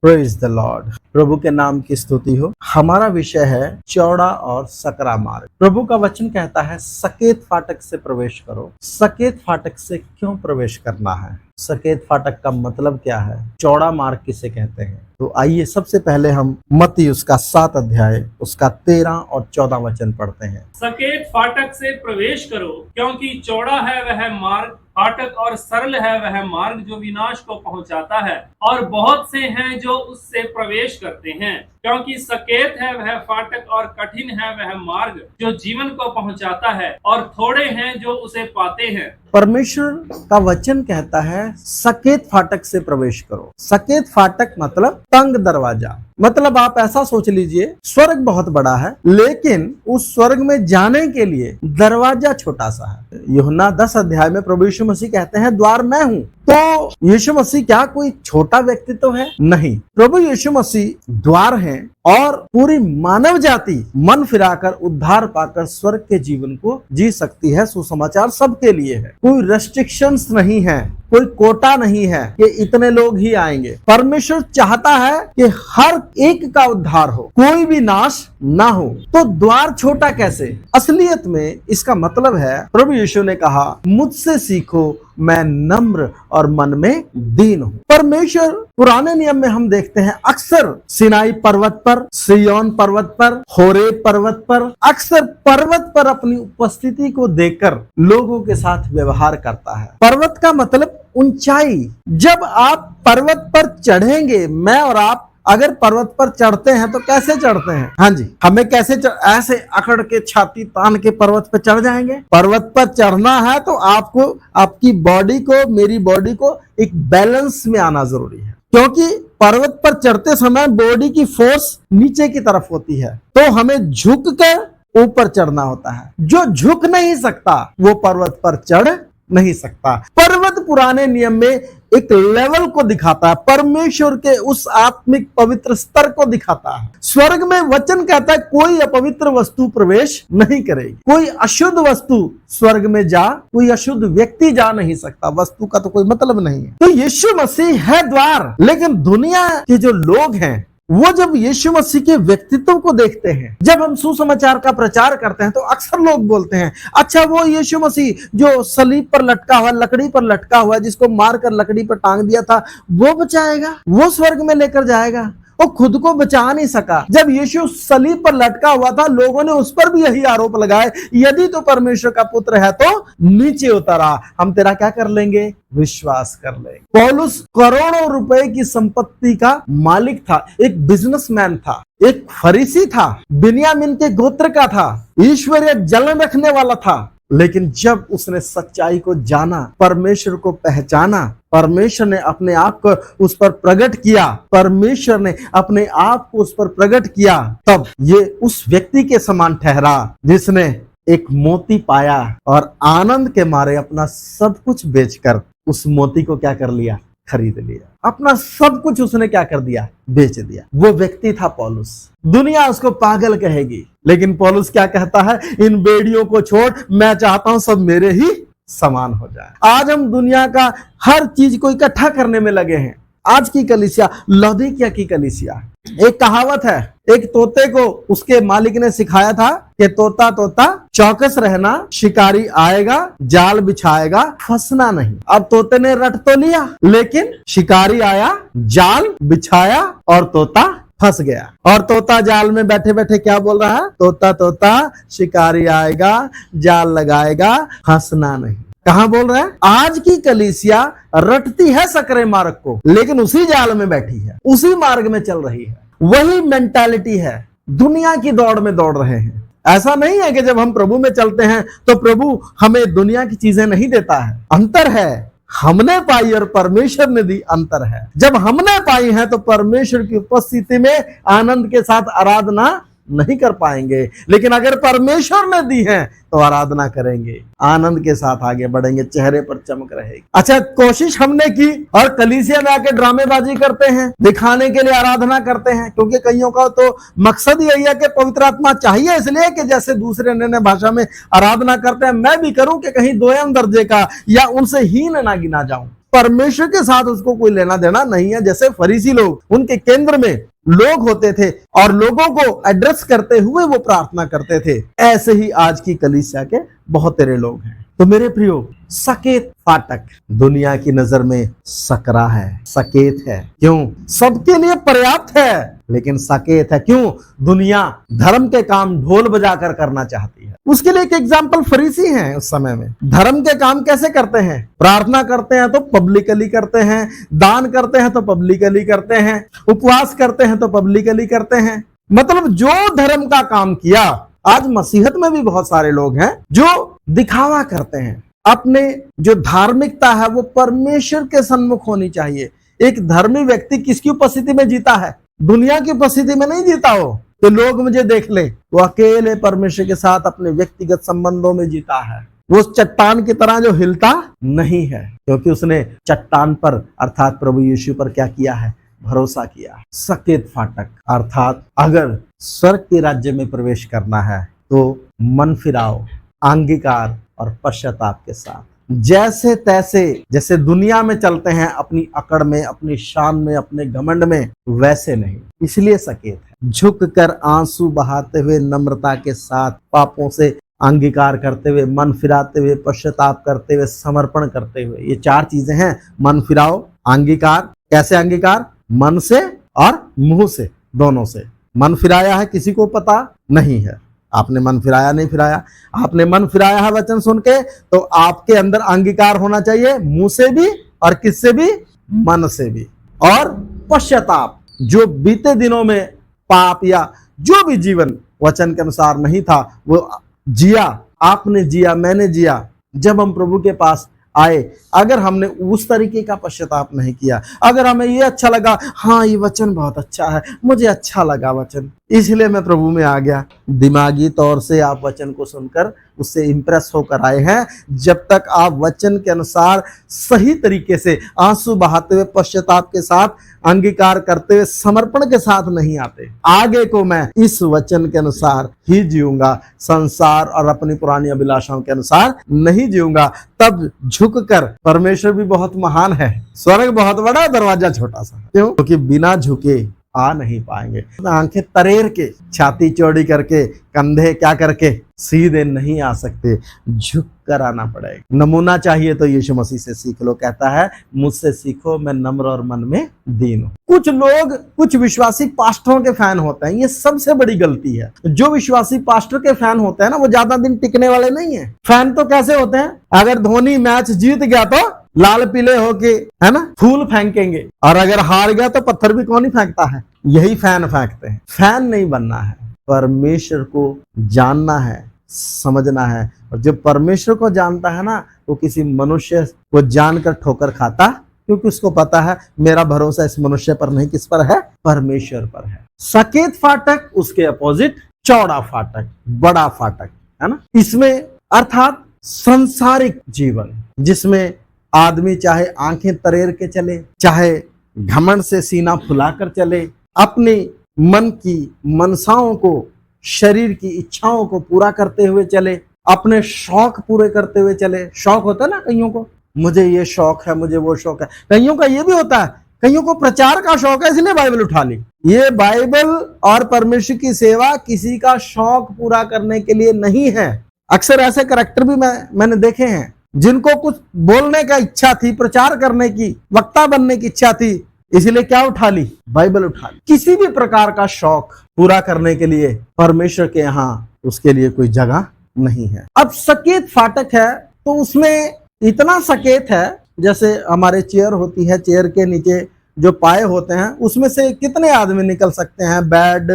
Praise the Lord. प्रभु के नाम की स्तुति हो। हमारा विषय है चौड़ा और सकरा मार्ग। प्रभु का वचन कहता है सकेत फाटक से प्रवेश करो। सकेत फाटक से क्यों प्रवेश करना है? सकेत फाटक का मतलब क्या है? चौड़ा मार्ग किसे कहते हैं? तो आइए सबसे पहले हम मत्ती उसका 7 अध्याय उसका 13 और 14 वचन पढ़ते हैं। सकेत फाटक से प्रवेश करो, क्योंकि चौड़ा है वह मार्ग, फाटक और सरल है वह मार्ग जो विनाश को पहुंचाता है, और बहुत से हैं जो उससे प्रवेश करते हैं। क्योंकि सकेत है वह फाटक और कठिन है वह मार्ग जो जीवन को पहुंचाता है, और थोड़े हैं जो उसे पाते हैं। परमेश्वर का वचन कहता है सकेत फाटक से प्रवेश करो। सकेत फाटक मतलब तंग दरवाजा। मतलब आप ऐसा सोच लीजिए, स्वर्ग बहुत बड़ा है लेकिन उस स्वर्ग में जाने के लिए दरवाजा छोटा सा है। यूहन्ना 10 अध्याय में प्रभु यीशु मसीह कहते हैं द्वार मैं हूँ। तो यीशु मसीह क्या कोई छोटा व्यक्ति तो है? नहीं, प्रभु यीशु मसीह द्वार हैं और पूरी मानव जाति मन फिराकर उद्धार पाकर स्वर्ग के जीवन को जी सकती है। सुसमाचार सबके लिए है, कोई रेस्ट्रिक्शंस नहीं है, कोई कोटा नहीं है कि इतने लोग ही आएंगे। परमेश्वर चाहता है कि हर एक का उद्धार हो, कोई भी नाश ना हो। तो द्वार छोटा कैसे? असलियत में इसका मतलब है प्रभु यीशु ने कहा मुझसे सीखो, मैं नम्र और मन में दीन हूँ। परमेश्वर पुराने नियम में हम देखते हैं अक्सर सिनाई पर्वत पर, सिय्योन पर्वत पर, होरेब पर्वत पर, अक्सर पर्वत पर अपनी उपस्थिति को देकर लोगों के साथ व्यवहार करता है। पर्वत का मतलब ऊंचाई। जब आप पर्वत पर चढ़ेंगे, मैं और आप अगर पर्वत पर चढ़ते हैं तो कैसे चढ़ते हैं? हाँ जी, हमें कैसे ऐसे अकड़ के छाती तान के पर्वत पर चढ़ जाएंगे? पर्वत पर चढ़ना है तो आपको, आपकी बॉडी को, मेरी बॉडी को एक बैलेंस में आना जरूरी है, क्योंकि पर्वत पर चढ़ते समय बॉडी की फोर्स नीचे की तरफ होती है, तो हमें झुक कर ऊपर चढ़ना होता है। जो झुक नहीं सकता वो पर्वत पर चढ़ नहीं सकता। पर्वत पुराने नियम में एक लेवल को दिखाता है, परमेश्वर के उस आत्मिक पवित्र स्तर को दिखाता है। स्वर्ग में वचन कहता है कोई अपवित्र वस्तु प्रवेश नहीं करेगी, कोई अशुद्ध वस्तु स्वर्ग में कोई अशुद्ध व्यक्ति जा नहीं सकता। वस्तु का तो कोई मतलब नहीं है। तो यीशु मसीह है द्वार, लेकिन दुनिया के जो लोग हैं वो जब यीशु मसीह के व्यक्तित्व को देखते हैं, जब हम सुसमाचार का प्रचार करते हैं तो अक्सर लोग बोलते हैं अच्छा वो यीशु मसीह जो सलीब पर लटका हुआ, लकड़ी पर लटका हुआ, जिसको मारकर लकड़ी पर टांग दिया था, वो बचाएगा, वो स्वर्ग में लेकर जाएगा। वो खुद को बचा नहीं सका। जब यीशु सलीब पर लटका हुआ था लोगों ने उस पर भी यही आरोप लगाए, यदि तो परमेश्वर का पुत्र है तो नीचे उतर आ, हम तेरा क्या कर लेंगे? विश्वास कर लेंगे। पौलुस करोड़ों रुपए की संपत्ति का मालिक था, एक बिजनेसमैन था, एक फरीसी था, बिन्यामीन के गोत्र का था, ईश्वरीय जलन रखने वाला था, लेकिन जब उसने सच्चाई को जाना, परमेश्वर को पहचाना, परमेश्वर ने अपने आप को उस पर प्रकट किया, परमेश्वर ने अपने आप को उस पर प्रकट किया, तब ये उस व्यक्ति के समान ठहरा जिसने एक मोती पाया और आनंद के मारे अपना सब कुछ बेचकर उस मोती को क्या कर लिया? खरीद लिया। अपना सब कुछ उसने क्या कर दिया? बेच दिया। वो व्यक्ति था पौलुस। दुनिया उसको पागल कहेगी, लेकिन पौलुस क्या कहता है? इन बेड़ियों को छोड़, मैं चाहता हूं सब मेरे ही समान हो जाए। आज हम दुनिया का हर चीज को इकट्ठा करने में लगे हैं। आज की कलीसिया लौदीकिया की कलीसिया। एक कहावत है, एक तोते को उसके मालिक ने सिखाया था कि तोता तोता चौकस रहना, शिकारी आएगा, जाल बिछाएगा, फंसना नहीं। अब तोते ने रट तो लिया, लेकिन शिकारी आया, जाल बिछाया और तोता फंस गया। और तोता जाल में बैठे बैठे क्या बोल रहा है? तोता तोता शिकारी आएगा, जाल लगाएगा, फंसना नहीं। कहां बोल रहा है? आज की कलीसिया रटती है सकरे मार्ग को, लेकिन उसी जाल में बैठी है, उसी मार्ग में चल रही है। वही मेंटालिटी है, दुनिया की दौड़ में दौड़ रहे हैं। ऐसा नहीं है कि जब हम प्रभु में चलते हैं तो प्रभु हमें दुनिया की चीजें नहीं देता है। अंतर है, हमने पाई और परमेश्वर ने दी, अंतर है। जब हमने पाई है तो परमेश्वर की उपस्थिति में आनंद के साथ आराधना नहीं कर पाएंगे, लेकिन अगर परमेश्वर ने दी है तो आराधना करेंगे, आनंद के साथ आगे बढ़ेंगे, चेहरे पर चमक रहेगी। अच्छा, कोशिश हमने की और कलीसिया में आके ड्रामेबाजी करते हैं, दिखाने के लिए आराधना करते हैं, क्योंकि कईयों का तो मकसद यही है कि पवित्र आत्मा चाहिए, इसलिए कि जैसे दूसरे अन्य भाषा में आराधना करते हैं मैं भी करूं कि कहीं दोयम दर्जे का या उनसे हीन ना गिना जाऊं। परमेश्वर के साथ उसको कोई लेना देना नहीं है। जैसे फरीसी लोग, उनके केंद्र में लोग होते थे और लोगों को एड्रेस करते हुए वो प्रार्थना करते थे, ऐसे ही आज की कलीसिया के बहुत तेरे लोग हैं। तो मेरे प्रियो, सकेत फाटक दुनिया की नजर में सकरा है, सकेत है। क्यों? सबके लिए पर्याप्त है, लेकिन सकेत है। क्यों? दुनिया धर्म के काम ढोल बजाकर करना चाहती है। उसके लिए एक एग्जाम्पल फरीसी हैं उस समय में। धर्म के काम कैसे करते हैं? प्रार्थना करते हैं तो पब्लिकली करते हैं, दान करते हैं तो पब्लिकली करते हैं, उपवास करते हैं तो पब्लिकली करते हैं। मतलब जो धर्म का काम किया। आज मसीहत में भी बहुत सारे लोग हैं जो दिखावा करते हैं। अपने जो धार्मिकता है वो परमेश्वर के सन्मुख होनी चाहिए। एक धर्मी व्यक्ति किसकी उपस्थिति में जीता है? दुनिया की उपस्थिति में नहीं जीता हो तो लोग मुझे देख ले। वो अकेले परमेश्वर के साथ अपने व्यक्तिगत संबंधों में जीता है। वो चट्टान की तरह जो हिलता नहीं है, क्योंकि उसने चट्टान पर अर्थात प्रभु यीशु पर क्या किया है? भरोसा किया। सकेत फाटक अर्थात अगर स्वर्ग के राज्य में प्रवेश करना है तो मन फिराओ, अंगीकार और पश्चाताप के साथ। जैसे तैसे, जैसे दुनिया में चलते हैं अपनी अकड़ में, अपनी शान में, अपने घमंड में, वैसे नहीं। इसलिए सकेत है। झुक कर आंसू बहाते हुए, नम्रता के साथ, पापों से अंगीकार करते हुए, मन फिराते हुए, पश्चाताप करते हुए, समर्पण करते हुए। ये चार चीजें हैं। मन फिराओ, अंगीकार। कैसे अंगीकार? मन से और मुंह से, दोनों से। मन फिराया है किसी को पता नहीं है। आपने मन फिराया नहीं फिराया, आपने मन फिराया है वचन सुन के, तो आपके अंदर अंगीकार होना चाहिए, मुंह से भी और किससे भी? मन से भी। और पश्चाताप, जो बीते दिनों में पाप या जो भी जीवन वचन के अनुसार नहीं था वो जिया, आपने जिया, मैंने जिया, जब हम प्रभु के पास आए, अगर हमने उस तरीके का पश्चाताप नहीं किया, अगर हमें ये अच्छा लगा, हाँ ये वचन बहुत अच्छा है, मुझे अच्छा लगा वचन, इसलिए मैं प्रभु में आ गया, दिमागी तौर से आप वचन को सुनकर उससे इंप्रेस होकर आए हैं। जब तक आप वचन के अनुसार सही तरीके से आंसू बहाते हुए, पश्चाताप के साथ, अंगीकार करते हुए, समर्पण के साथ नहीं आते, आगे को मैं इस वचन के अनुसार ही जीऊंगा, संसार और अपनी पुरानी अभिलाषाओं के अनुसार नहीं जीऊंगा, तब झुककर, परमेश्वर भी बहुत महान है, स्वर्ग बहुत बड़ा, दरवाजा छोटा सा। क्यों? क्योंकि बिना झुके आ नहीं पाएंगे। आंखें तरेर के, छाती चौड़ी करके, कंधे क्या करके सीधे नहीं आ सकते, झुक कर आना पड़ेगा। नमूना चाहिए तो यीशु मसीह से सीख लो। कहता है मुझसे सीखो, मैं नम्र और मन में दीन हूं। कुछ लोग, कुछ विश्वासी पास्टरों के फैन होते हैं, ये सबसे बड़ी गलती है। जो विश्वासी पास्टर के फैन होते हैं ना, वो ज्यादा दिन टिकने वाले नहीं है। फैन तो कैसे होते हैं? अगर धोनी मैच जीत गया तो लाल पीले होके, है ना, फूल फेंकेंगे, और अगर हार गया तो पत्थर भी कौन ही फेंकता है? यही फैन फेंकते हैं। फैन नहीं बनना है, परमेश्वर को जानना है, समझना है। और जब परमेश्वर को जानता है ना, वो किसी मनुष्य को जानकर ठोकर खाता, क्योंकि उसको पता है मेरा भरोसा इस मनुष्य पर नहीं, किस पर है? परमेश्वर पर है। सकेत फाटक, उसके अपोजिट चौड़ा फाटक, बड़ा फाटक, है ना। इसमें अर्थात संसारिक जीवन, जिसमें आदमी चाहे आंखें तरेर के चले, चाहे घमंड से सीना फुलाकर चले, अपनी मन की मनसाओं को, शरीर की इच्छाओं को पूरा करते हुए चले, अपने शौक पूरे करते हुए चले। शौक होता है ना कईयों को, मुझे ये शौक है, मुझे वो शौक है। कईयों का ये भी होता है, कईयों को प्रचार का शौक है, इसलिए बाइबल उठा ली। ये बाइबल और परमेश्वर की सेवा किसी का शौक पूरा करने के लिए नहीं है। अक्सर ऐसे कैरेक्टर भी मैंने देखे हैं, जिनको कुछ बोलने का इच्छा थी, प्रचार करने की, वक्ता बनने की इच्छा थी, इसलिए क्या उठा ली? बाइबल उठा ली। किसी भी प्रकार का शौक पूरा करने के लिए परमेश्वर के यहाँ उसके लिए कोई जगह नहीं है। अब सकेत फाटक है तो उसमें इतना सकेत है, जैसे हमारे चेयर होती है, चेयर के नीचे जो पाए होते हैं, उसमें से कितने आदमी निकल सकते हैं? बेड,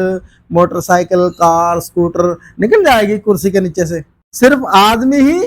मोटरसाइकिल, कार, स्कूटर निकल जाएगी कुर्सी के नीचे से। सिर्फ आदमी ही,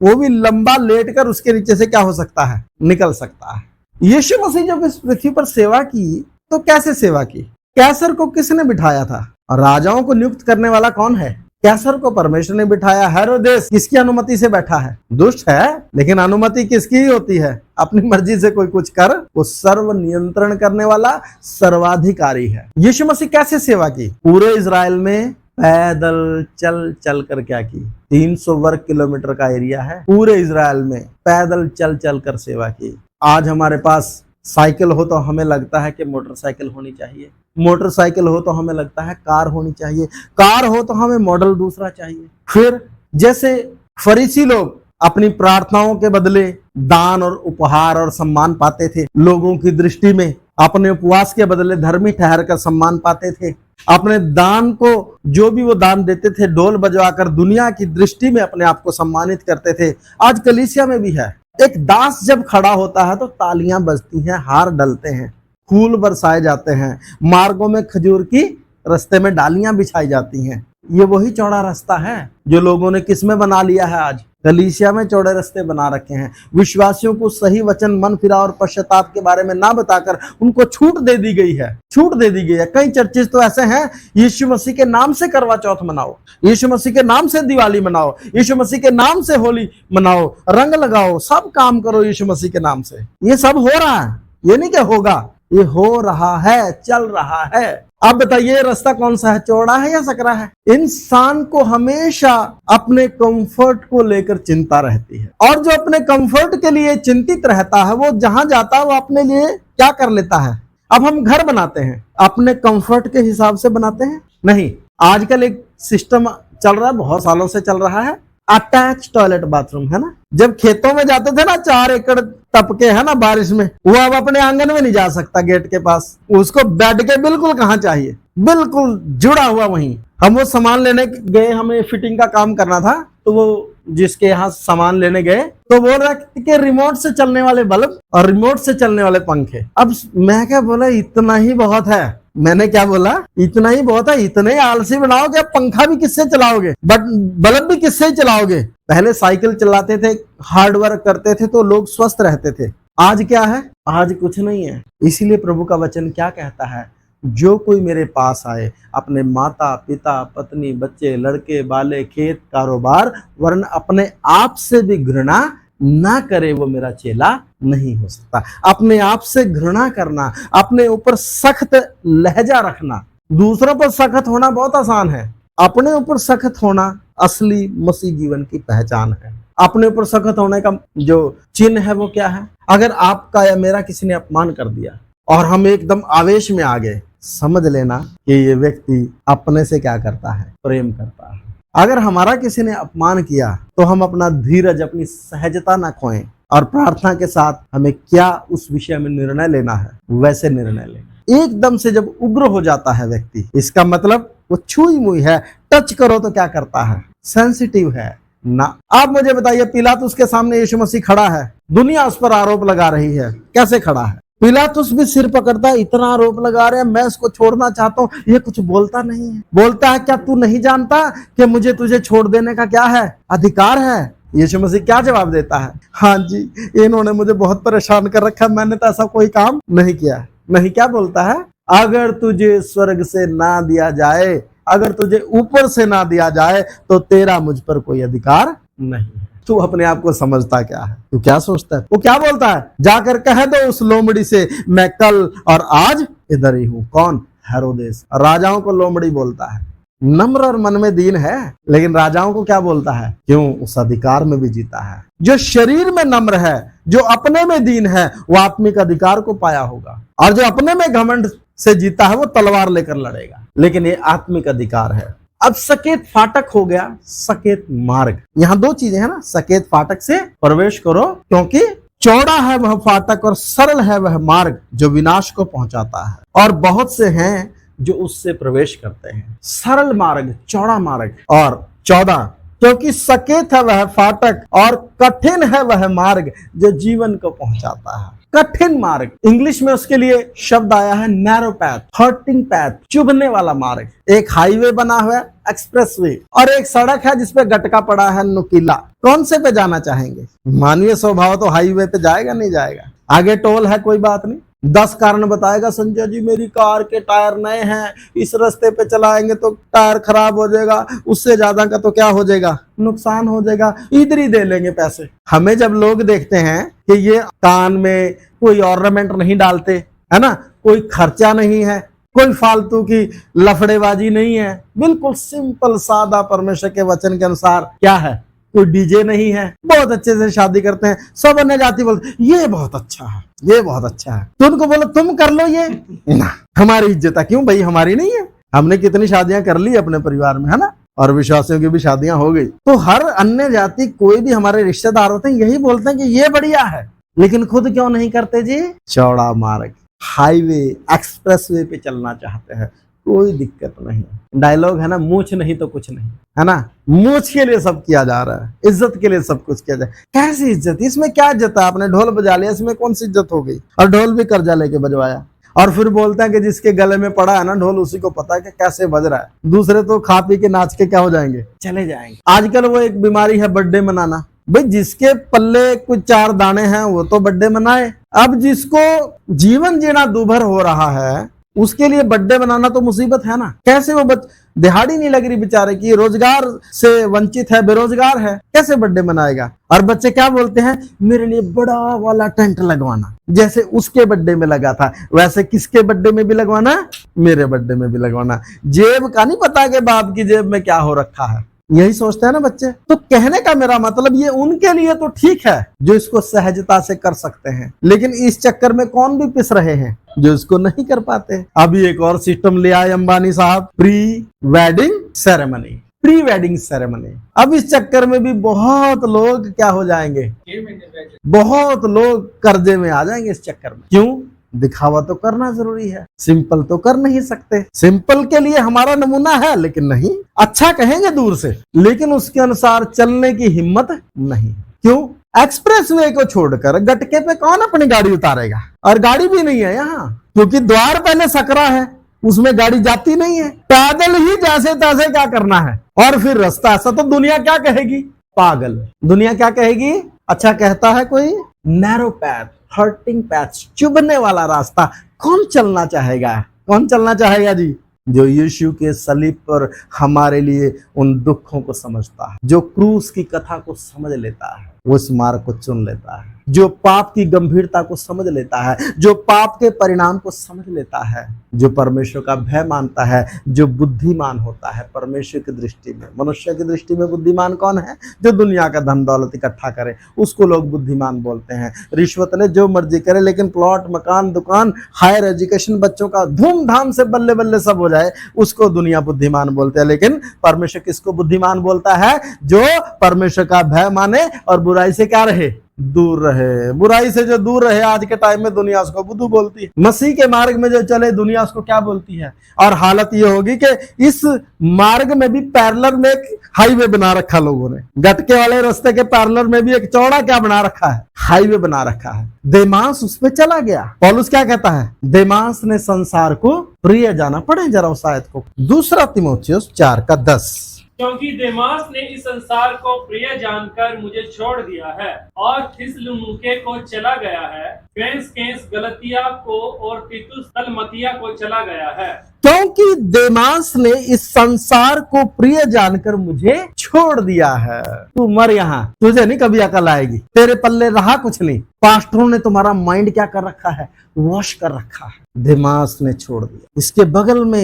वो भी लंबा लेटकर, उसके नीचे से क्या हो सकता है? निकल सकता है। यीशु मसीह जब इस पृथ्वी पर सेवा की तो कैसे सेवा की? कैसर को किसने बिठाया था? और राजाओं को नियुक्त करने वाला कौन है? कैसर को परमेश्वर ने बिठाया। हेरोदेस किसकी अनुमति से बैठा है? दुष्ट है, लेकिन अनुमति किसकी ही होती है? अपनी मर्जी से कोई कुछ कर, वो सर्व नियंत्रण करने वाला सर्वाधिकारी है। यीशु मसीह कैसे सेवा की? पूरे इजराइल में पैदल चल चल कर क्या की? 300 वर्ग किलोमीटर का एरिया है, पूरे इजराइल में पैदल चल चल कर सेवा की। आज हमारे पास साइकिल हो तो हमें लगता है कि मोटरसाइकिल होनी चाहिए, मोटरसाइकिल हो तो हमें लगता है कार होनी चाहिए, कार हो तो हमें मॉडल दूसरा चाहिए। फिर जैसे फरीसी लोग अपनी प्रार्थनाओं के बदले दान और उपहार और सम्मान पाते थे, लोगों की दृष्टि में अपने उपवास के बदले धर्मी ठहर कर सम्मान पाते थे, अपने दान को जो भी वो दान देते थे ढोल बजवाकर दुनिया की दृष्टि में अपने आप को सम्मानित करते थे। आज कलीसिया में भी है, एक दास जब खड़ा होता है तो तालियां बजती हैं, हार डलते हैं, फूल बरसाए जाते हैं, मार्गों में खजूर की रास्ते में डालियां बिछाई जाती हैं। ये वही चौड़ा रास्ता है जो लोगों ने किस में बना लिया है, आज कलीसिया में चौड़े रास्ते बना रखे हैं। विश्वासियों को सही वचन, मन फिरा और पश्चाताप के बारे में ना बताकर उनको छूट दे दी गई है, छूट दे दी गई है। कई चर्चेस तो ऐसे हैं, यीशु मसीह के नाम से करवा चौथ मनाओ, यीशु मसीह के नाम से दिवाली मनाओ, यीशु मसीह के नाम से होली मनाओ, रंग लगाओ, सब काम करो यीशु मसीह के नाम से। ये सब हो रहा है, ये नहीं क्या होगा, ये हो रहा है, चल रहा है। अब बताइए रास्ता कौन सा है, चौड़ा है या सकरा है? इंसान को हमेशा अपने कंफर्ट को लेकर चिंता रहती है, और जो अपने कंफर्ट के लिए चिंतित रहता है वो जहां जाता है वो अपने लिए क्या कर लेता है। अब हम घर बनाते हैं अपने कंफर्ट के हिसाब से बनाते हैं? नहीं, आजकल एक सिस्टम चल रहा है, बहुत सालों से चल रहा है, अटैच टॉयलेट बाथरूम, है ना। जब खेतों में जाते थे ना 4 एकड़ टपके, है ना, बारिश में, वो अब अपने आंगन में नहीं जा सकता गेट के पास, उसको बेड के बिल्कुल कहाँ चाहिए, बिल्कुल जुड़ा हुआ वहीं। हम वो सामान लेने गए, हमें फिटिंग का काम करना था, तो वो जिसके यहाँ सामान लेने गए तो बोल रहा कि रिमोट से चलने वाले बल्ब और रिमोट से चलने वाले पंखे। अब मैं क्या बोला, इतना ही बहुत है। मैंने क्या बोला, इतना ही बहुत है, इतने आलसी बनाओगे, पंखा भी किससे चलाओगे, बट बल्ब भी किससे चलाओगे। पहले साइकिल चलाते थे, हार्ड वर्क करते थे तो लोग स्वस्थ रहते थे। आज क्या है, आज कुछ नहीं है। इसीलिए प्रभु का वचन क्या कहता है, जो कोई मेरे पास आए, अपने माता पिता पत्नी बच्चे लड़के बाले खेत कारोबार वरन अपने आप से भी घृणा ना करे, वो मेरा चेला नहीं हो सकता। अपने आप से घृणा करना, अपने ऊपर सख्त लहजा रखना। दूसरों पर सख्त होना बहुत आसान है, अपने ऊपर सख्त होना असली मसीह जीवन की पहचान है। अपने ऊपर सख्त होने का जो चिन्ह है वो क्या है? अगर आपका या मेरा किसी ने अपमान कर दिया और हम एकदम आवेश में आ गए, समझ लेना कि ये व्यक्ति अपने से क्या करता है, प्रेम करता है। अगर हमारा किसी ने अपमान किया तो हम अपना धीरज, अपनी सहजता ना खोएं और प्रार्थना के साथ हमें क्या उस विषय में निर्णय लेना है वैसे निर्णय लें। एकदम से जब उग्र हो जाता है व्यक्ति, इसका मतलब वो छुई मुई है, टच करो तो क्या करता है, सेंसिटिव है ना। आप मुझे बताइए, पिलातुस के सामने यीशु मसीह खड़ा है, दुनिया उस पर आरोप लगा रही है, कैसे खड़ा है? पिलातुस भी सिर पकड़ता है, इतना आरोप लगा रहे हैं, मैं इसको छोड़ना चाहता हूँ, ये कुछ बोलता नहीं है। बोलता है, क्या तू नहीं जानता कि मुझे तुझे छोड़ देने का क्या है, अधिकार है? यीशु मसीह क्या जवाब देता है, हाँ जी, इन्होंने मुझे बहुत परेशान कर रखा है, मैंने तो ऐसा कोई काम नहीं किया। नहीं, क्या बोलता है, अगर तुझे स्वर्ग से ना दिया जाए, अगर तुझे ऊपर से ना दिया जाए तो तेरा मुझ पर कोई अधिकार नहीं है। तू अपने आप को समझता क्या है, तू क्या सोचता है? वो क्या बोलता है, जाकर कह दो उस लोमड़ी से मैं कल और आज इधर ही हूँ। कौन? हेरोदेस। राजाओं को लोमड़ी बोलता है, नम्र और मन में दीन है, लेकिन राजाओं को क्या बोलता है? क्यों? उस अधिकार में भी जीता है। जो शरीर में नम्र है, जो अपने में दीन है, वो आत्मिक अधिकार को पाया होगा, और जो अपने में घमंड से जीता है वो तलवार लेकर लड़ेगा, लेकिन ये आत्मिक अधिकार है। अब सकेत फाटक हो गया, सकेत मार्ग। यहाँ 2 चीजें हैं ना, सकेत फाटक से प्रवेश करो क्योंकि चौड़ा है वह फाटक और सरल है वह मार्ग जो विनाश को पहुंचाता है, और बहुत से हैं जो उससे प्रवेश करते हैं। सरल मार्ग, चौड़ा मार्ग और 14, क्योंकि सकेत है वह फाटक और कठिन है वह मार्ग जो जीवन को पहुंचाता है। कठिन मार्ग, इंग्लिश में उसके लिए शब्द आया है नैरो पैथ, हर्टिंग पैथ, चुभने वाला मार्ग। एक हाईवे बना हुआ है, एक्सप्रेस वे, और एक सड़क है जिसपे गटका पड़ा है, नुकीला। कौन से पे जाना चाहेंगे? मानवीय स्वभाव तो हाईवे पे जाएगा नहीं जाएगा। आगे टोल है, कोई बात नहीं, 10 कारण बताएगा, संजय जी मेरी कार के टायर नए हैं, इस रास्ते पे चलाएंगे तो टायर खराब हो जाएगा, उससे ज्यादा का तो क्या हो जाएगा, नुकसान हो जाएगा, इधर ही दे लेंगे पैसे। हमें जब लोग देखते हैं कि ये कान में कोई ऑर्नामेंट नहीं डालते, है ना, कोई खर्चा नहीं है, कोई फालतू की लफड़ेबाजी नहीं है, बिल्कुल सिंपल सादा परमेश्वर के वचन के अनुसार क्या है, कोई डीजे नहीं है, बहुत अच्छे से शादी करते हैं, सब अन्य जाति बोलते ये बहुत अच्छा है, ये बहुत अच्छा है, तो उनको बोलो तुम कर लो ये ना, हमारी इज्जत है, क्यों भाई हमारी नहीं है? हमने कितनी शादियां कर ली अपने परिवार में, है ना, और विश्वासियों की भी शादियां हो गई। तो हर अन्य जाति कोई भी हमारे रिश्तेदार होते हैं यही बोलते हैं कि ये बढ़िया है, लेकिन खुद क्यों नहीं करते जी? चौड़ा मार्ग, हाईवे, एक्सप्रेस वे पे चलना चाहते हैं, कोई दिक्कत नहीं। डायलॉग है ना, मूछ नहीं तो कुछ नहीं, है ना, मूछ के लिए सब किया जा रहा है, इज्जत के लिए सब कुछ किया जाए। कैसी इज्जत? इसमें क्या इज्जत है? आपने ढोल बजा लिया, इसमें कौन सी इज्जत हो गई? और ढोल भी कर्जा लेके बजवाया, और फिर बोलता है कि जिसके गले में पड़ा है ना ढोल उसी को पता है कि कैसे बज रहा है, दूसरे तो खा पी के नाच के क्या हो जाएंगे, चले जाएंगे। आजकल वो एक बीमारी है बर्थडे मनाना, भाई जिसके पल्ले कुछ 4 दाने हैं वो तो बर्थडे मनाए, अब जिसको जीवन जीना दूभर हो रहा है उसके लिए बर्थडे मनाना तो मुसीबत है ना। कैसे वो दिहाड़ी नहीं लग रही बेचारे की, रोजगार से वंचित है, बेरोजगार है, कैसे बर्थडे मनाएगा? और बच्चे क्या बोलते हैं, मेरे लिए बड़ा वाला टेंट लगवाना, जैसे उसके बर्थडे में लगा था वैसे किसके बर्थडे में भी लगवाना, मेरे बर्थडे में भी लगवाना। जेब का नहीं पता कि बाप की जेब में क्या हो रखा है, यही सोचते हैं ना बच्चे। तो कहने का मेरा मतलब ये उनके लिए तो ठीक है जो इसको सहजता से कर सकते हैं, लेकिन इस चक्कर में कौन भी पिस रहे हैं जो इसको नहीं कर पाते। अभी एक और सिस्टम ले आए अंबानी साहब, pre wedding ceremony, pre wedding ceremony. अब इस चक्कर में भी बहुत लोग क्या हो जाएंगे, बहुत लोग कर्जे में आ जाएंगे इस चक्कर में। क्यों? दिखावा तो करना जरूरी है, सिंपल तो कर नहीं सकते। सिंपल के लिए हमारा नमूना है, लेकिन नहीं, अच्छा कहेंगे दूर से, लेकिन उसके अनुसार चलने की हिम्मत नहीं। क्यों? एक्सप्रेस वे को छोड़कर गटके पे कौन अपनी गाड़ी उतारेगा? और गाड़ी भी नहीं है यहाँ, क्योंकि द्वार पहले सकरा है, उसमें गाड़ी जाती नहीं है, पैदल ही जैसे तैसे क्या करना है। और फिर रास्ता ऐसा, तो दुनिया क्या कहेगी? पागल। दुनिया क्या कहेगी? अच्छा कहता है कोई, नैरो पैथ, हर्टिंग पैथ, चुभने वाला रास्ता कौन चलना चाहेगा? कौन चलना चाहेगा जी? जो यीशु के सलीब पर हमारे लिए उन दुखों को समझता है, जो क्रूस की कथा को समझ लेता है, वो इस मार्ग को चुन लेता है। जो पाप की गंभीरता को समझ लेता है, जो पाप के परिणाम को समझ लेता है, जो परमेश्वर का भय मानता है, जो बुद्धिमान होता है परमेश्वर की दृष्टि में। मनुष्य की दृष्टि में बुद्धिमान कौन है? जो दुनिया का धन दौलत इकट्ठा करे, उसको लोग बुद्धिमान बोलते हैं। रिश्वत ले जो मर्जी करे, लेकिन प्लॉट, मकान, दुकान, हायर एजुकेशन, बच्चों का धूमधाम से बल्ले बल्ले सब हो जाए, उसको दुनिया बुद्धिमान बोलते हैं। लेकिन परमेश्वर किसको बुद्धिमान बोलता है? जो परमेश्वर का भय माने और बुराई से क्या रहे, दूर रहे। बुराई से जो दूर रहे, आज के टाइम में दुनिया उसको बुद्धू बोलती है। मसीह के मार्ग में जो चले, दुनिया उसको क्या बोलती है? और हालत ये होगी कि इस मार्ग में भी पैरेलल में एक हाईवे बना रखा लोगों ने, गटके वाले रास्ते के पैरेलल में भी एक चौड़ा क्या बना रखा है, हाईवे बना रखा है। देमास उस पे चला गया। पौलुस क्या कहता है? देमास ने संसार को प्रिय जाना। पढ़े जरा उस आयत को, 2 तीमुथियुस 4:10। क्योंकि देमास ने इस संसार को प्रिय जानकर मुझे छोड़ दिया है और थिस्सलुनीके को चला गया है, क्रेसकेंस गलतिया को और तीतुस दलमतिया को चला गया है। क्योंकि देमास ने इस संसार को प्रिय जानकर मुझे छोड़ दिया है। तू मर यहाँ, तुझे नहीं कभी अकल आएगी, तेरे पल्ले रहा कुछ नहीं। पास्टरों ने तुम्हारा माइंड क्या कर रखा है? वॉश कर रखा है। देमास ने छोड़ दिया। इसके बगल में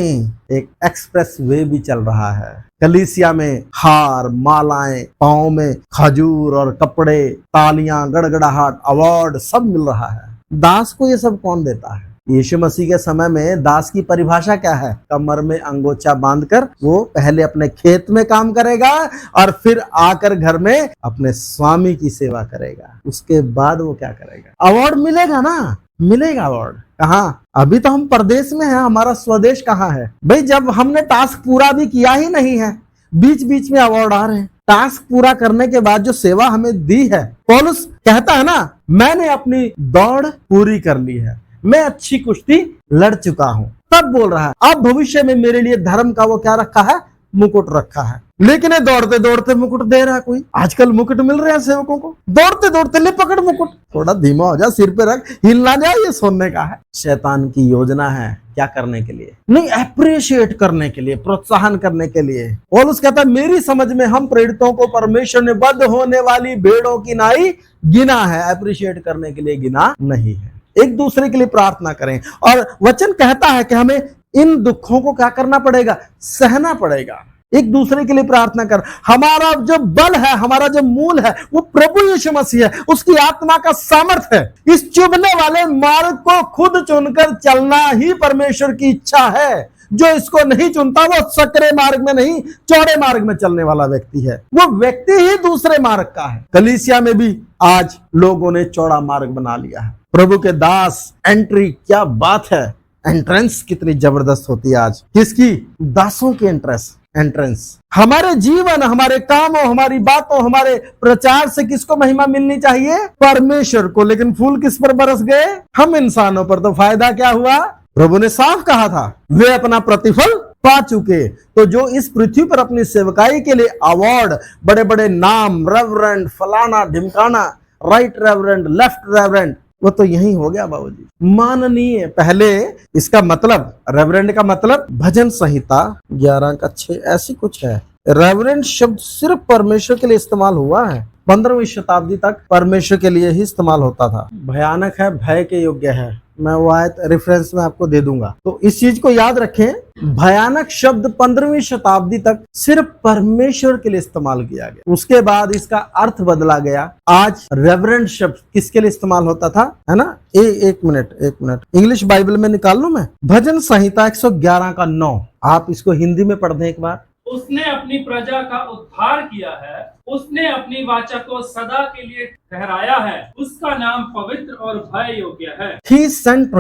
एक एक्सप्रेस वे भी चल रहा है। कलीसिया में हार, मालाएं, पाँव में खजूर और कपड़े, तालियां, गड़गड़ाहट, अवार्ड सब मिल रहा है। दास को ये सब कौन देता है? यीशु मसीह के समय में दास की परिभाषा क्या है? कमर में अंगोछा बांधकर वो पहले अपने खेत में काम करेगा और फिर आकर घर में अपने स्वामी की सेवा करेगा। उसके बाद वो क्या करेगा? अवार्ड मिलेगा ना, मिलेगा अवार्ड। कहाँ? अभी तो हम परदेश में हैं, हमारा स्वदेश कहाँ है भाई? जब हमने टास्क पूरा भी किया ही नहीं है, बीच बीच में अवार्ड आ रहे हैं। टास्क पूरा करने के बाद जो सेवा हमें दी है, पौलुस कहता है ना, मैंने अपनी दौड़ पूरी कर ली है, मैं अच्छी कुश्ती लड़ चुका हूं। तब बोल रहा है अब भविष्य में मेरे लिए धर्म का वो क्या रखा है? मुकुट रखा है। लेकिन ये दौड़ते दौड़ते मुकुट दे रहा है कोई। आजकल मुकुट मिल रहे हैं सेवकों को, दौड़ते दौड़ते ले पकड़ मुकुट, थोड़ा धीमा हो जा, सिर पे रख, हिलना जाए, ये सोने का है। शैतान की योजना है क्या करने के लिए? नहीं, अप्रिशिएट करने के लिए, प्रोत्साहन करने के लिए। पौलुस कहता है मेरी समझ में हम प्रेरितों को परमेश्वर ने बद्ध होने वाली भेड़ों की नाई गिना है, अप्रिशिएट करने के लिए गिना नहीं है। एक दूसरे के लिए प्रार्थना करें। और वचन कहता है कि हमें इन दुखों को क्या करना पड़ेगा? सहना पड़ेगा। एक दूसरे के लिए प्रार्थना कर। हमारा जो बल है, हमारा जो मूल है, वो प्रभु यीशु मसीह है, उसकी आत्मा का सामर्थ्य है। इस चुभने वाले मार्ग को खुद चुनकर चलना ही परमेश्वर की इच्छा है। जो इसको नहीं चुनता वो सकरे मार्ग में नहीं, चौड़े मार्ग में चलने वाला व्यक्ति है। वो व्यक्ति ही दूसरे मार्ग का है। कलीसिया में भी आज लोगों ने चौड़ा मार्ग बना लिया है। प्रभु के दास एंट्री, क्या बात है, एंट्रेंस कितनी जबरदस्त होती है आज। किसकी? दासों की एंट्रेंस। हमारे जीवन, हमारे कामों, हमारी बातों, हमारे प्रचार से किसको महिमा मिलनी चाहिए? परमेश्वर को। लेकिन फूल किस पर बरस गए? हम इंसानों पर। तो फायदा क्या हुआ? प्रभु ने साफ कहा था, वे अपना प्रतिफल पा चुके। तो जो इस पृथ्वी पर अपनी सेवकाई के लिए अवार्ड, बड़े बड़े नाम, रेवरेंड, फलाना ढिमकाना, राइट रेवरेंड, लेफ्ट रेवरेंड, वो तो यही हो गया बाबूजी, माननीय। पहले इसका मतलब, रेवरेंड का मतलब भजन संहिता 11:6 ऐसी कुछ है। रेवरेंड शब्द सिर्फ परमेश्वर के लिए इस्तेमाल हुआ है। 15वीं शताब्दी तक परमेश्वर के लिए ही इस्तेमाल होता था। भयानक है, भय के योग्य है। मैं वो आयत रेफरेंस में आपको दे दूंगा, तो इस चीज को याद रखें। भयानक शब्द 15वीं शताब्दी तक सिर्फ परमेश्वर के लिए इस्तेमाल किया गया। उसके बाद इसका अर्थ बदला गया। आज रेवरेंड शब्द किसके लिए इस्तेमाल होता था, है ना? एक मिनट इंग्लिश बाइबल में निकाल लूं मैं। भजन संहिता 111:9, आप इसको हिंदी में पढ़ दें एक बार। उसने अपनी प्रजा का उद्धार किया है, उसने अपनी वाचा को सदा के लिए ठहराया है, उसका नाम पवित्र और भय योग्य है। He sent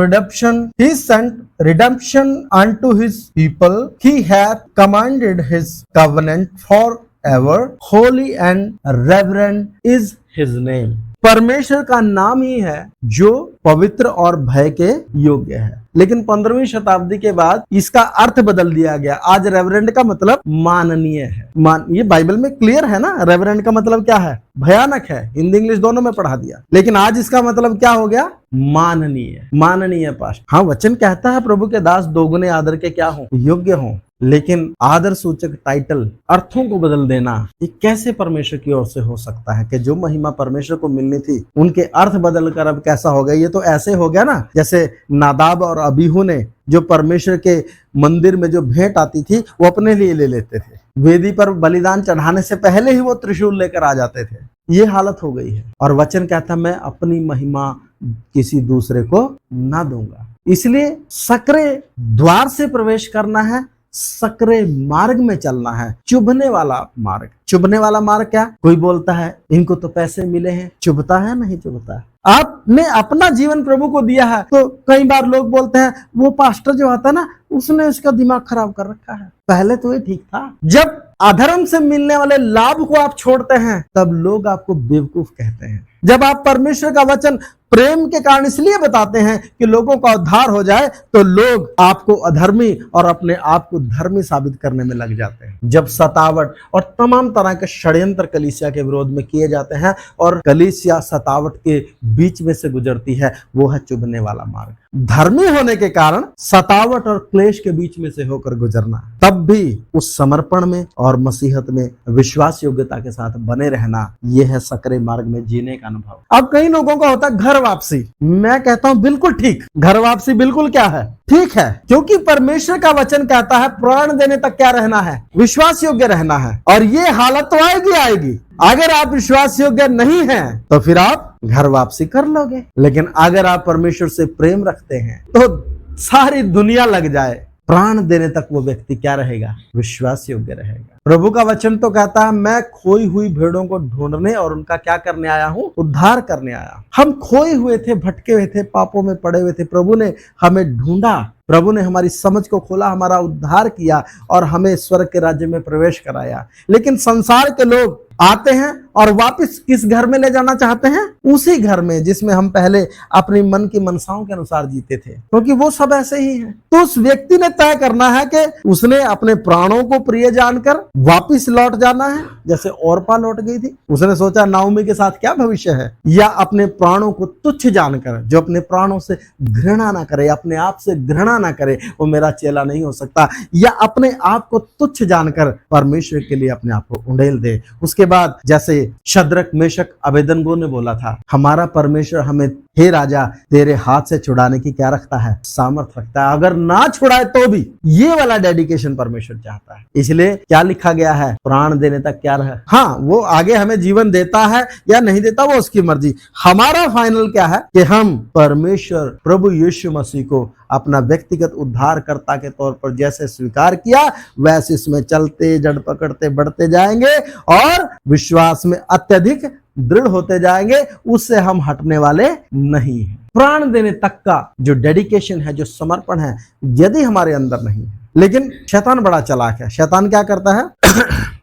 redemption unto his people. He hath commanded his covenant forever. Holy and reverend is his name. परमेश्वर का नाम ही है जो पवित्र और भय के योग्य है। लेकिन 15वीं शताब्दी के बाद इसका अर्थ बदल दिया गया। आज रेवरेंड का मतलब माननीय है। ये बाइबल में क्लियर है ना, रेवरेंड का मतलब क्या है? भयानक है। हिंदी इंग्लिश दोनों में पढ़ा दिया। लेकिन आज इसका मतलब क्या हो गया? माननीय पास्ट। हाँ, वचन कहता है प्रभु के दास दोगुने आदर के क्या हो? योग्य हो। लेकिन आदर सूचक टाइटल, अर्थों को बदल देना, ये कैसे परमेश्वर की ओर से हो सकता है? कि जो महिमा परमेश्वर को मिलनी थी उनके अर्थ बदल कर अब कैसा हो गया? ये तो ऐसे हो गया ना जैसे नादाब और अबीहू ने जो परमेश्वर के मंदिर में जो भेंट आती थी वो अपने लिए ले लेते थे। वेदी पर बलिदान चढ़ाने से पहले ही वो त्रिशूल लेकर आ जाते थे। ये हालत हो गई है। और वचन कहता, मैं अपनी महिमा किसी दूसरे को ना दूंगा। इसलिए सकरे द्वार से प्रवेश करना है, सकरे मार्ग में चलना है। चुभने वाला मार्ग। चुभने वाला मार्ग क्या? कोई बोलता है इनको तो पैसे मिले हैं, चुभता है? नहीं चुभता है। आपने अपना जीवन प्रभु को दिया है। तो कई बार लोग बोलते हैं वो पास्टर जो आता ना उसने उसका दिमाग खराब कर रखा है। पहले तो ये ठीक था। जब अधर्म से मिलने वाले लाभ को आप छोड़ते हैं तब लोग आपको बेवकूफ कहते हैं। जब आप परमेश्वर का वचन प्रेम के कारण इसलिए बताते हैं कि लोगों का उद्धार हो जाए तो लोग आपको अधर्मी और अपने आप को धर्मी साबित करने में लग जाते हैं। जब सतावट और तमाम तरह के षड्यंत्र कलीसिया के विरोध में किए जाते हैं और कलीसिया सतावट के बीच में से गुजरती है, वो है चुभने वाला मार्ग। धर्मी होने के कारण सतावट और क्लेश के बीच में से होकर गुजरना, तब भी उस समर्पण में और मसीहत में विश्वास योग्यता के साथ बने रहना, यह है सकरे मार्ग में जीने का अनुभव। अब कई लोगों का होता है घर वापसी। मैं कहता हूं बिल्कुल ठीक। घर वापसी बिल्कुल क्या है? ठीक है, क्योंकि परमेश्वर का वचन कहता है प्राण देने तक क्या रहना है? विश्वास योग्य रहना है। और ये हालत तो आएगी। अगर आप विश्वास योग्य नहीं हैं तो फिर आप घर वापसी कर लोगे। लेकिन अगर आप परमेश्वर से प्रेम रखते हैं तो सारी दुनिया लग जाए, प्राण देने तक वो व्यक्ति क्या रहेगा? विश्वास योग्य रहेगा। प्रभु का वचन तो कहता है मैं खोई हुई भेड़ों को ढूंढने और उनका क्या करने आया हूं? उद्धार करने आया। हम खोए हुए थे, भटके हुए थे, पापों में पड़े हुए थे। प्रभु ने हमें ढूंढा, प्रभु ने हमारी समझ को खोला, हमारा उद्धार किया और हमें स्वर्ग के राज्य में प्रवेश कराया। लेकिन संसार के लोग आते हैं और वापस किस घर में ले जाना चाहते हैं? उसी घर में जिसमें हम पहले अपनी मन की मनसाओं के अनुसार जीते थे, क्योंकि वो सब ऐसे ही हैं। तो उस व्यक्ति ने तय करना है कि उसने अपने प्राणों को प्रिय जानकर वापस लौट जाना है, जैसे ओरपा लौट गई थी। उसने सोचा नाओमी के साथ क्या भविष्य है, या अपने प्राणों को तुच्छ जानकर, जो अपने प्राणों से घृणा ना करे, अपने आप से घृणा ना करे, वो मेरा चेला नहीं हो सकता, या अपने आप को तुच्छ जानकर परमेश्वर के लिए अपने आप को उंडेल दे। उसके बाद जैसे शद्रक, मेशक, अबेदनगो ने बोला था, हमारा परमेश्वर हमें हे राजा, तेरे हाथ से छुड़ाने की क्या रखता है? सामर्थ रखता है। अगर ना छुड़ाए तो भी ये वाला डेडिकेशन परमेश्वर चाहता है। इसलिए क्या लिखा गया है? प्राण देने तक क्या रहा? हाँ, वो आगे हमें जीवन देता है या नहीं देता वो उसकी मर्जी। हमारा फाइनल क्या है कि हम परमेश्वर प्रभु यीशु मसीह को अपना व्यक्तिगत उद्धारकर्ता के तौर पर जैसे स्वीकार किया वैसे इसमें चलते, जड़ पकड़ते बढ़ते जाएंगे और विश्वास में अत्यधिक दृढ़ होते जाएंगे। उससे हम हटने वाले नहीं हैं। प्राण देने तक का जो डेडिकेशन है, जो समर्पण है, यदि हमारे अंदर नहीं है। लेकिन शैतान बड़ा चालाक है। शैतान क्या करता है?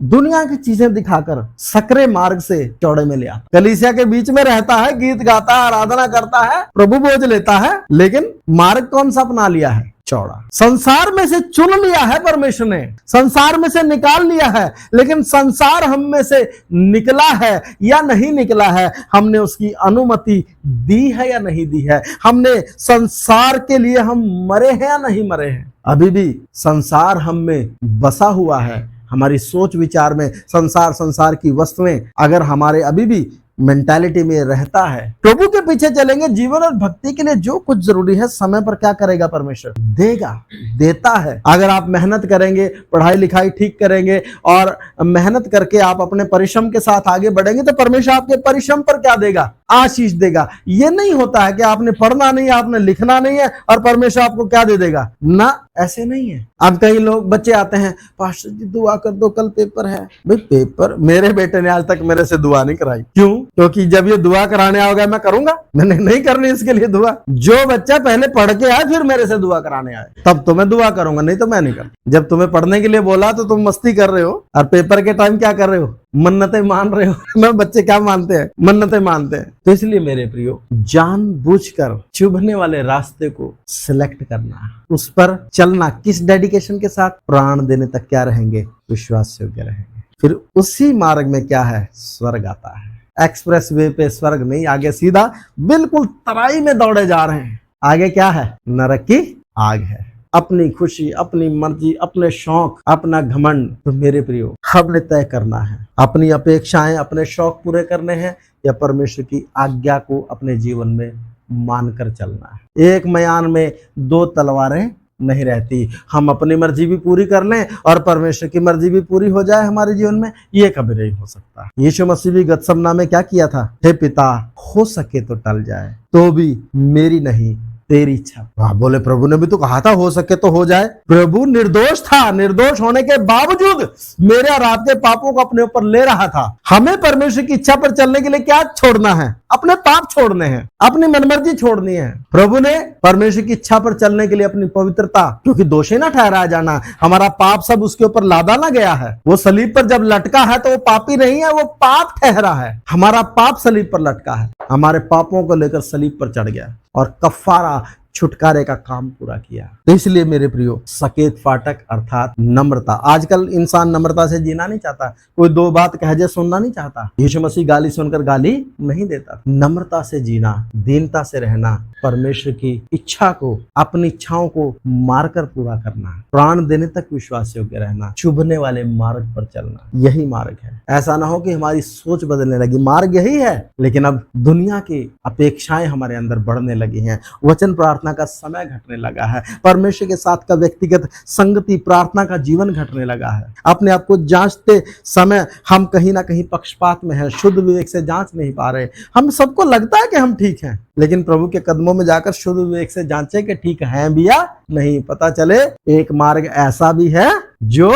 दुनिया की चीजें दिखाकर सकरे मार्ग से चौड़े में ले आता। कलीसिया के बीच में रहता है, गीत गाता है, आराधना करता है, प्रभु बोझ लेता है, लेकिन मार्ग कौन सा अपना लिया है? चौड़ा। संसार में से चुन लिया है परमेश्वर ने, संसार में से निकाल लिया है, लेकिन संसार हम में से निकला है या नहीं निकला है, हमने उसकी अनुमति दी है या नहीं दी है, हमने संसार के लिए हम मरे हैं या नहीं मरे हैं। अभी भी संसार हम में बसा हुआ है। हमारी सोच विचार में संसार की वस्तुएं अगर हमारे अभी भी मेंटालिटी में रहता है, प्रभु के पीछे चलेंगे। जीवन और भक्ति के लिए जो कुछ जरूरी है समय पर क्या करेगा? परमेश्वर देगा, देता है। अगर आप मेहनत करेंगे, पढ़ाई लिखाई ठीक करेंगे और मेहनत करके आप अपने परिश्रम के साथ आगे बढ़ेंगे तो परमेश्वर आपके परिश्रम पर क्या देगा? आशीष देगा। ये नहीं होता है कि आपने पढ़ना नहीं है, आपने लिखना नहीं है और परमेश्वर आपको क्या दे देगा ना, ऐसे नहीं है। अब कई लोग बच्चे आते हैं, पास्टर जी दुआ कर दो, कल पेपर है। भाई पेपर, मेरे बेटे ने आज तक मेरे से दुआ नहीं कराई। क्यों? क्योंकि जब ये दुआ कराने आओगे मैं करूंगा, मैंने नहीं करनी इसके लिए दुआ। जो बच्चा पहले पढ़ के आए फिर मेरे से दुआ कराने आए तब तो मैं दुआ करूंगा, नहीं तो मैं नहीं कर। जब तुम्हें पढ़ने के लिए बोला तो तुम मस्ती कर रहे हो और पेपर के टाइम क्या कर रहे हो? मन्नतें मान रहे हो। मैं बच्चे क्या मानते हैं? मन्नतें मानते हैं। तो इसलिए मेरे प्रियो, जानबूझकर चुभने वाले रास्ते को सिलेक्ट करना, उस पर चलना, किस डेडिकेशन के साथ? प्राण देने तक क्या रहेंगे? विश्वास योग्य रहेंगे। फिर उसी मार्ग में क्या है? स्वर्ग आता है। एक्सप्रेस वे पे स्वर्ग नहीं, आगे सीधा बिल्कुल तराई में दौड़े जा रहे हैं। आगे क्या है? नरक की आग है। अपनी खुशी, अपनी मर्जी, अपने शौक, अपना घमंड, तो मेरे प्रियो हमने तय करना है। अपनी अपेक्षाएं, अपने शौक पूरे करने हैं या परमेश्वर की आज्ञा को अपने जीवन में मानकर चलना है। एक मयान में दो तलवारें नहीं रहती। हम अपनी मर्जी भी पूरी कर लें और परमेश्वर की मर्जी भी पूरी हो जाए हमारे जीवन में, ये कभी नहीं हो सकता। यीशु मसीह भी गतसमना में क्या किया था? हे पिता, हो सके तो टल जाए, तो भी मेरी नहीं तेरी इच्छा। वाह, बोले प्रभु ने भी तो कहा था हो सके तो हो जाए। प्रभु निर्दोष था, निर्दोष होने के बावजूद मेरे और आपके पापों को अपने ऊपर ले रहा था। हमें परमेश्वर की इच्छा पर चलने के लिए क्या छोड़ना है? अपने पाप छोड़ने हैं, अपनी मनमर्जी छोड़नी है। प्रभु ने परमेश्वर की इच्छा पर चलने के लिए अपनी पवित्रता, क्योंकि दोषी ना ठहराया जाना, हमारा पाप सब उसके ऊपर लादा ना गया है। वो सलीब पर जब लटका है तो वो पापी नहीं है, वो पाप ठहरा है। हमारा पाप सलीब पर लटका है, हमारे पापों को लेकर सलीब पर चढ़ गया और कफारा, छुटकारे का काम पूरा किया। तो इसलिए मेरे प्रियो, सकेत फाटक अर्थात नम्रता। आजकल इंसान नम्रता से जीना नहीं चाहता, कोई दो बात कहजे सुनना नहीं चाहता। यीशु मसीह गाली सुनकर गाली नहीं देता। नम्रता से जीना, दीनता से रहना, परमेश्वर की इच्छा को, अपनी इच्छाओं को मारकर पूरा करना, प्राण देने तक विश्वास योग्य रहना, चुभने वाले मार्ग पर चलना, यही मार्ग है। ऐसा ना हो कि हमारी सोच बदलने लगी। मार्ग यही है, लेकिन अब दुनिया की अपेक्षाएं हमारे अंदर बढ़ने लगी हैं। वचन प्रार्थना का समय घटने लगा है, परमेश्वर के साथ का व्यक्तिगत संगति, प्रार्थना का जीवन घटने लगा है। अपने आप को जांचते समय हम कहीं ना कहीं पक्षपात में हैं, शुद्ध विवेक से जांच नहीं पा रहे। हम सबको लगता है कि हम ठीक हैं, लेकिन प्रभु के कदमों में जाकर शुद्ध विवेक से जांचे कि ठीक हैं भी या नहीं। पता चले एक मार्ग ऐसा भी है जो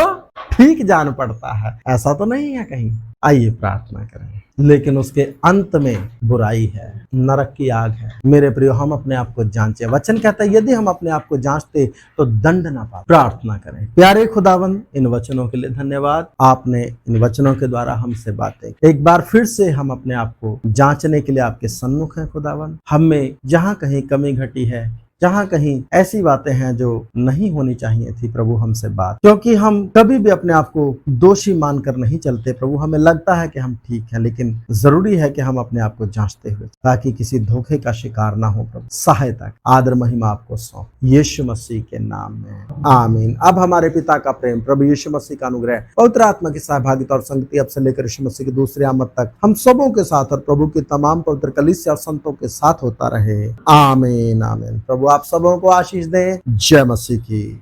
ठीक जान पड़ता है, ऐसा तो नहीं है कहीं। आइए प्रार्थना करें। लेकिन उसके अंत में बुराई है, नरक की आग है। मेरे प्रियो, हम अपने आप को जांचे। वचन कहता है यदि हम अपने आप को जांचते तो दंड ना पाते। प्रार्थना करें। प्यारे खुदावन, इन वचनों के लिए धन्यवाद। आपने इन वचनों के द्वारा हमसे बातें, एक बार फिर से हम अपने आप को जांचने के लिए आपके सन्मुख हैं खुदावन। हम में जहां कहीं कमी घटी है जहाँ कहीं ऐसी बातें हैं जो नहीं होनी चाहिए थी प्रभु हमसे बात, क्योंकि हम कभी भी अपने आप को दोषी मानकर नहीं चलते प्रभु। हमें लगता है कि हम ठीक हैं, लेकिन जरूरी है कि हम अपने आप को जांचते हुए, ताकि किसी धोखे का शिकार ना हो प्रभु। सहायता आदर महिमा आपको सौंप यीशु मसीह के नाम में, आमीन। अब हमारे पिता का प्रेम, प्रभु यीशु मसीह का अनुग्रह, पवित्र आत्मा की सहभागिता और संगति अब से लेकर यीशु मसीह के दूसरे आमद तक हम सबों के साथ और प्रभु की तमाम पवित्र कलीसिया और संतों के साथ होता रहे, आमीन आमीन। प्रभु आप सबों को आशीष दे। जय मसीह की।